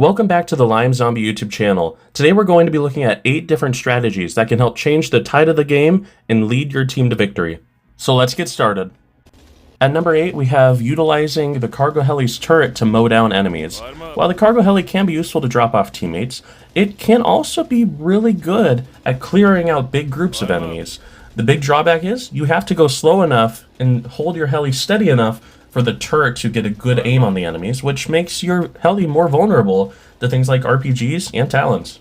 Welcome back to the Lime Zombie YouTube channel. Today we're going to be looking at 8 different strategies that can help change the tide of the game and lead your team to victory. So let's get started. At number 8, we have utilizing the cargo heli's turret to mow down enemies. While the cargo heli can be useful to drop off teammates, it can also be really good at clearing out big groups of enemies. The big drawback is you have to go slow enough and hold your heli steady enough for the turret to get a good aim on the enemies, which makes your heli more vulnerable to things like RPGs and talons.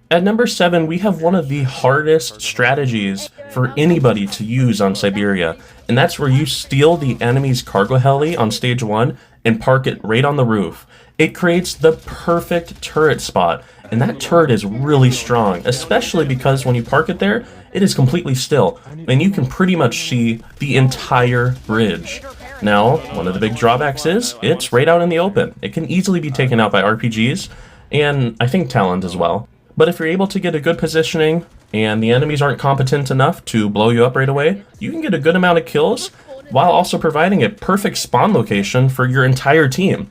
At number 7, we have one of the hardest strategies for anybody to use on Siberia, and that's where you steal the enemy's cargo heli on stage 1 and park it right on the roof. It creates the perfect turret spot, and that turret is really strong, especially because when you park it there, it is completely still, and you can pretty much see the entire bridge. Now, one of the big drawbacks is it's right out in the open. It can easily be taken out by RPGs, and I think talent as well. But if you're able to get a good positioning, and the enemies aren't competent enough to blow you up right away, you can get a good amount of kills, while also providing a perfect spawn location for your entire team.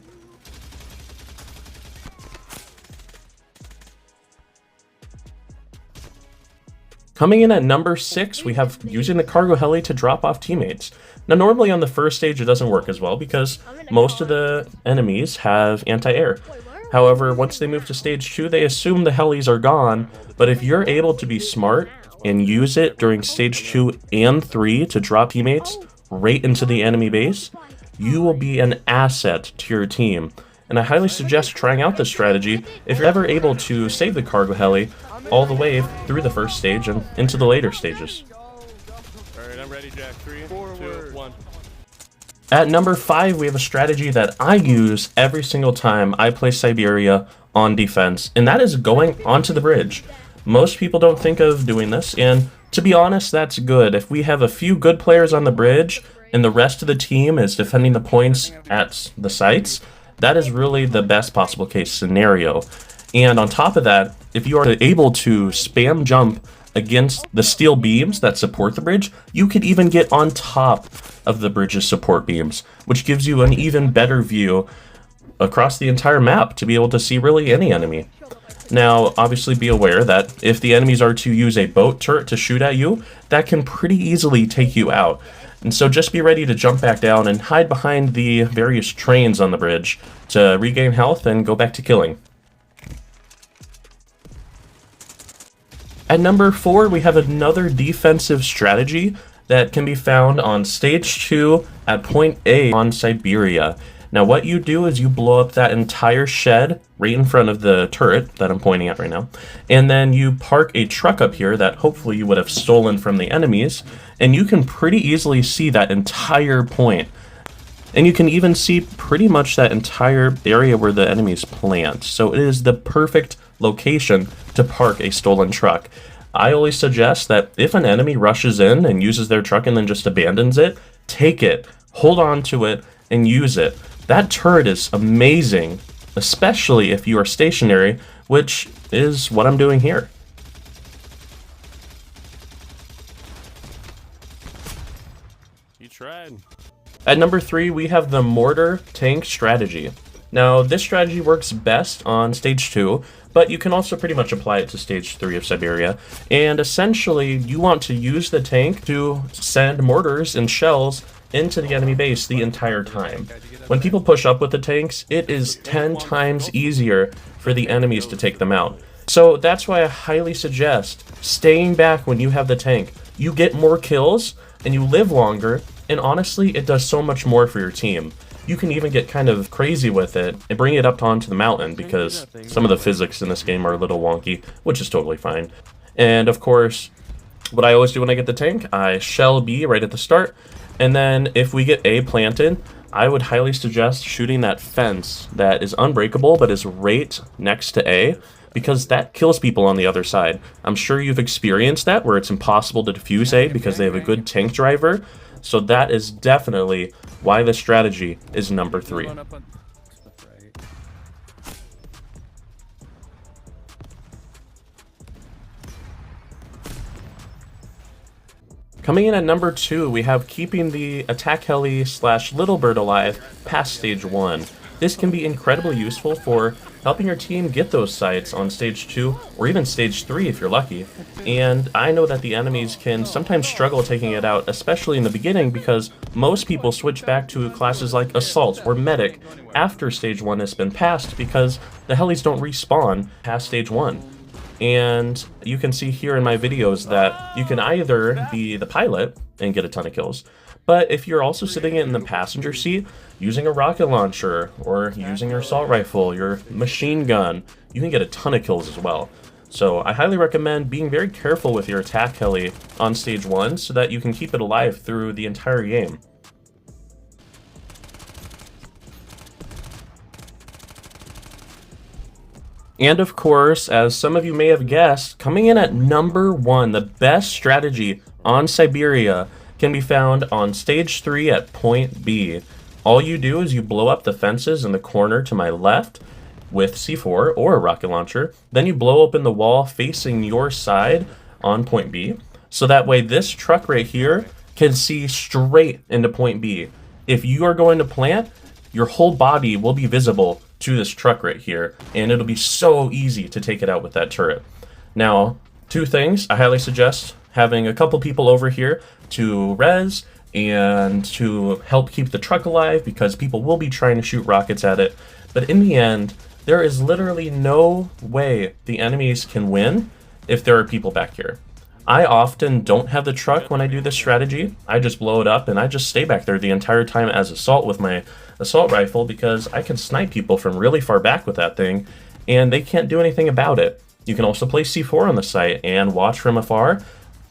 Coming in at number 6, we have using the cargo heli to drop off teammates. Now normally on the first stage it doesn't work as well because most of the enemies have anti-air. However, once they move to stage 2, they assume the helis are gone, but if you're able to be smart and use it during stage 2 and 3 to drop teammates right into the enemy base, you will be an asset to your team. And I highly suggest trying out this strategy if you're ever able to save the cargo heli all the way through the first stage and into the later stages. Alright, I'm ready, Jack. 3, 2, 1. At number 5, we have a strategy that I use every single time I play Siberia on defense, and that is going onto the bridge. Most people don't think of doing this, and to be honest, that's good. If we have a few good players on the bridge and the rest of the team is defending the points at the sites, that is really the best possible case scenario. And on top of that, if you are able to spam jump against the steel beams that support the bridge, you could even get on top of the bridge's support beams, which gives you an even better view across the entire map to be able to see really any enemy. Now, obviously be aware that if the enemies are to use a boat turret to shoot at you, that can pretty easily take you out. And so just be ready to jump back down and hide behind the various trains on the bridge to regain health and go back to killing. At number 4, we have another defensive strategy that can be found on stage 2 at point A on Siberia. Now what you do is you blow up that entire shed right in front of the turret that I'm pointing at right now, and then you park a truck up here that hopefully you would have stolen from the enemies, and you can pretty easily see that entire point. And you can even see pretty much that entire area where the enemies plant. So it is the perfect location to park a stolen truck. I always suggest that if an enemy rushes in and uses their truck and then just abandons it, take it, hold on to it, and use it. That turret is amazing, especially if you are stationary, which is what I'm doing here. You tried. At number 3, we have the Mortar tank strategy. Now, this strategy works best on stage 2, but you can also pretty much apply it to stage 3 of Siberia. And essentially, you want to use the tank to send mortars and shells into the enemy base the entire time. When people push up with the tanks, it is 10 times easier for the enemies to take them out. So that's why I highly suggest staying back when you have the tank. You get more kills, and you live longer, and honestly, it does so much more for your team. You can even get kind of crazy with it and bring it up onto the mountain because some of the physics in this game are a little wonky, which is totally fine. And of course, what I always do when I get the tank, I shell B right at the start, and then if we get A planted, I would highly suggest shooting that fence that is unbreakable but is right next to A, because that kills people on the other side. I'm sure you've experienced that where it's impossible to defuse A because they have a good tank driver. So that is definitely why this strategy is number 3. Coming in at number 2, we have keeping the attack heli / little bird alive past stage 1. This can be incredibly useful for helping your team get those sites on stage 2 or even stage 3 if you're lucky. And I know that the enemies can sometimes struggle taking it out, especially in the beginning, because most people switch back to classes like Assault or Medic after stage 1 has been passed because the helis don't respawn past stage 1. And you can see here in my videos that you can either be the pilot and get a ton of kills, but if you're also sitting in the passenger seat using a rocket launcher or using your assault rifle, your machine gun, you can get a ton of kills as well. So I highly recommend being very careful with your attack heli on stage 1 so that you can keep it alive through the entire game. And of course, as some of you may have guessed, coming in at number 1, the best strategy on Siberia can be found on stage 3 at point B. All you do is you blow up the fences in the corner to my left with C4 or a rocket launcher. Then you blow open the wall facing your side on point B. So that way this truck right here can see straight into point B. If you are going to plant, your whole body will be visible to this truck right here, and it'll be so easy to take it out with that turret. Now, 2 things. I highly suggest having a couple people over here to res and to help keep the truck alive, because people will be trying to shoot rockets at it. But in the end, there is literally no way the enemies can win if there are people back here. I often don't have the truck when I do this strategy. I just blow it up and I just stay back there the entire time as assault with my assault rifle, because I can snipe people from really far back with that thing and they can't do anything about it. You can also place C4 on the site and watch from afar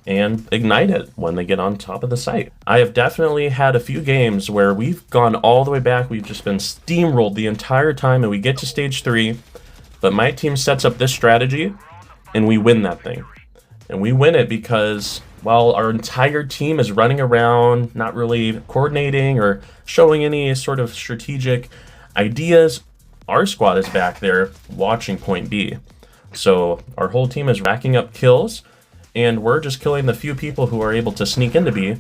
and ignite it when they get on top of the site. I have definitely had a few games where we've gone all the way back, we've just been steamrolled the entire time, and we get to stage 3, but my team sets up this strategy and we win that thing. And we win it because while our entire team is running around, not really coordinating or showing any sort of strategic ideas, our squad is back there watching point B. So our whole team is racking up kills, and we're just killing the few people who are able to sneak into B,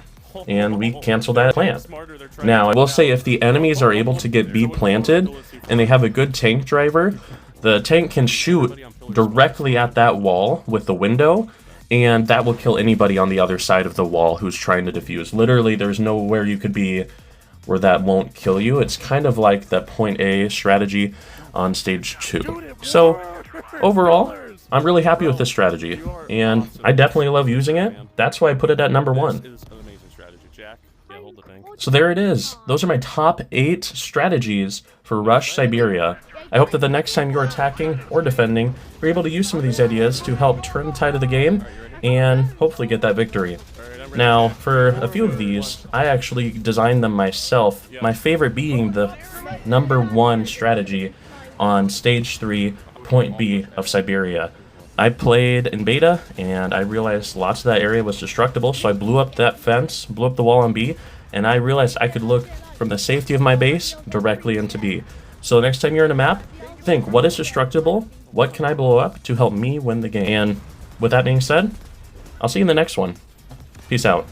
and we cancel that plant. Now, I will say, if the enemies are able to get B planted and they have a good tank driver, the tank can shoot directly at that wall with the window, and that will kill anybody on the other side of the wall who's trying to defuse. Literally, there's nowhere you could be where that won't kill you. It's kind of like the point A strategy on stage 2. So, overall, I'm really happy with this strategy, and I definitely love using it. That's why I put it at number 1. So there it is. Those are my top 8 strategies for Rush Siberia. I hope that the next time you're attacking or defending, you're able to use some of these ideas to help turn the tide of the game and hopefully get that victory. Now, for a few of these, I actually designed them myself, my favorite being the number 1 strategy on stage 3, point B of Siberia. I played in beta, and I realized lots of that area was destructible, so I blew up that fence, blew up the wall on B, and I realized I could look from the safety of my base directly into B. So next time you're in a map, think, what is destructible? What can I blow up to help me win the game? And with that being said, I'll see you in the next one. Peace out.